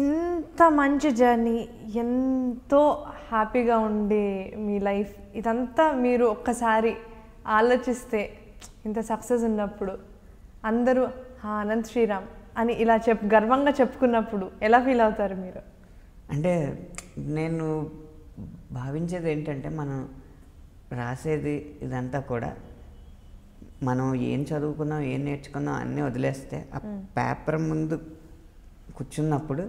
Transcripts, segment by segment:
ఇంత మంచి జర్నీ, ఎంతో హ్యాపీగా ఉండే మీ లైఫ్, ఇదంతా మీరు ఒక్కసారి ఆలోచిస్తే ఇంత సక్సెస్ ఉన్నప్పుడు అందరూ అనంత్ శ్రీరామ్ అని ఇలా గర్వంగా చెప్పుకున్నప్పుడు ఎలా ఫీల్ అవుతారు మీరు? అంటే నేను భావించేది ఏంటంటే, మనం రాసేది ఇదంతా కూడా మనం ఏం చదువుకున్నాం, ఏం నేర్చుకున్నాం అన్నీ వదిలేస్తే ఆ పేపర్ ముందు కూర్చున్నప్పుడు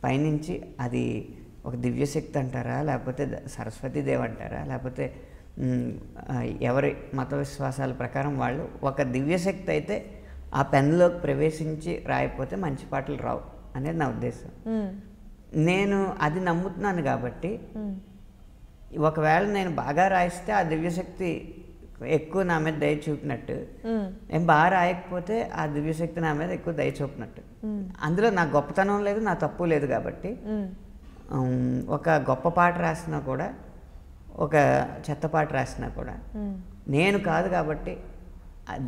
పైనుంచి అది ఒక దివ్యశక్తి అంటారా, లేకపోతే సరస్వతీదేవి అంటారా, లేకపోతే ఎవరి మత విశ్వాసాల ప్రకారం వాళ్ళు ఒక దివ్యశక్తి అయితే ఆ పెన్లోకి ప్రవేశించి రాయకపోతే మంచి పాటలు రావు అనేది నా ఉద్దేశం. నేను అది నమ్ముతున్నాను కాబట్టి ఒకవేళ నేను బాగా రాయిస్తే ఆ దివ్యశక్తి ఎక్కువ నా మీద దయ చూపినట్టు, నేను బాగా రాయకపోతే ఆ దివ్యశక్తి నా మీద ఎక్కువ దయ చూపినట్టు. అందులో నా గొప్పతనం లేదు, నా తప్పు లేదు. కాబట్టి ఒక గొప్ప పాట రాసినా కూడా, ఒక చెత్త పాట రాసినా కూడా నేను కాదు కాబట్టి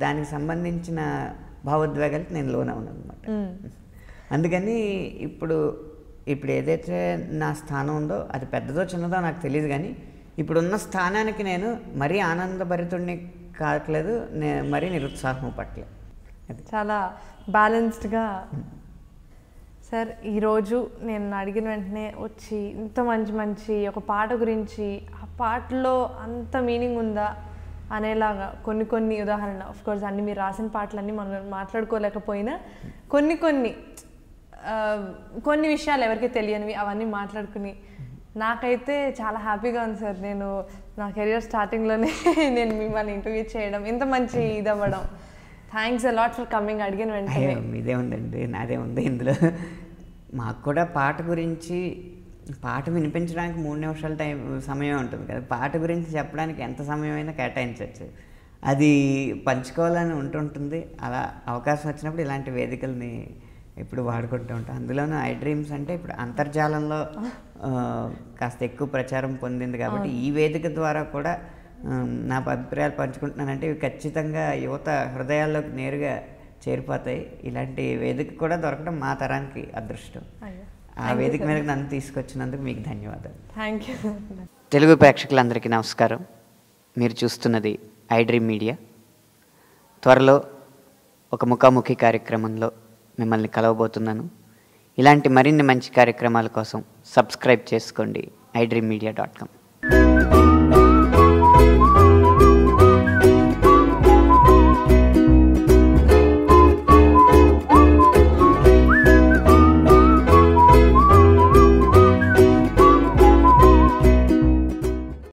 దానికి సంబంధించిన భావోద్వేగాలకు నేను లోనవును అనమాట. అందుకని ఇప్పుడు ఏదైతే నా స్థానం ఉందో అది పెద్దదో చిన్నదో నాకు తెలియదు, కానీ ఇప్పుడున్న స్థానానికి నేను మరీ ఆనందభరితుడిని కావట్లేదు, మరీ నిరుత్సాహం పట్టలేదు. చాలా బ్యాలెన్స్డ్గా. సార్, ఈరోజు నేను అడిగిన వెంటనే వచ్చి ఇంత మంచి ఒక పాట గురించి, ఆ పాటలో అంత మీనింగ్ ఉందా అనేలాగా కొన్ని ఉదాహరణ, ఆఫ్కోర్స్ అన్ని మీరు రాసిన పాటలన్నీ మనం మాట్లాడుకోలేకపోయినా కొన్ని విషయాలు ఎవరికి తెలియనివి అవన్నీ మాట్లాడుకుని నాకైతే చాలా హ్యాపీగా ఉంది సార్. నేను నా కెరియర్ స్టార్టింగ్లోనే నేను మిమ్మల్ని ఇంటర్వ్యూ చేయడం, ఇంత మంచి ఇది అవ్వడం, థ్యాంక్స్ అలాట్ ఫర్ కమింగ్. అడిగిన వెంటనే ఇదే ఉందండి, నాదే ఉంది ఇందులో. మాకు కూడా పాట గురించి, పాట వినిపించడానికి 3 నిమిషాల సమయం ఉంటుంది కదా, పాట గురించి చెప్పడానికి ఎంత సమయం అయినా కేటాయించవచ్చు. అది పంచుకోవాలని ఉంటుంటుంది. అలా అవకాశం వచ్చినప్పుడు ఇలాంటి వేదికల్ని ఇప్పుడు వాడుకుంటూ ఉంటాం. అందులోనూ ఐ డ్రీమ్స్ అంటే ఇప్పుడు అంతర్జాలంలో కాస్త ఎక్కువ ప్రచారం పొందింది కాబట్టి ఈ వేదిక ద్వారా కూడా నా అభిప్రాయాలు పంచుకుంటున్నానంటే ఇవి ఖచ్చితంగా యువత హృదయాల్లోకి నేరుగా చేరిపోతాయి. ఇలాంటి వేదిక కూడా దొరకడం మా తరానికి అదృష్టం. ఆ వేదిక మీదకి నన్ను తీసుకొచ్చినందుకు మీకు ధన్యవాదాలు. Thank you. తెలుగు ప్రేక్షకులందరికీ నమస్కారం. మీరు చూస్తున్నది ఐ డ్రీమ్ మీడియా. త్వరలో ఒక ముఖాముఖి కార్యక్రమంలో మిమ్మల్ని కలవబోతున్నాను. ఇలాంటి మరిన్ని మంచి కార్యక్రమాల కోసం సబ్స్క్రైబ్ చేసుకోండి iDreammedia.com.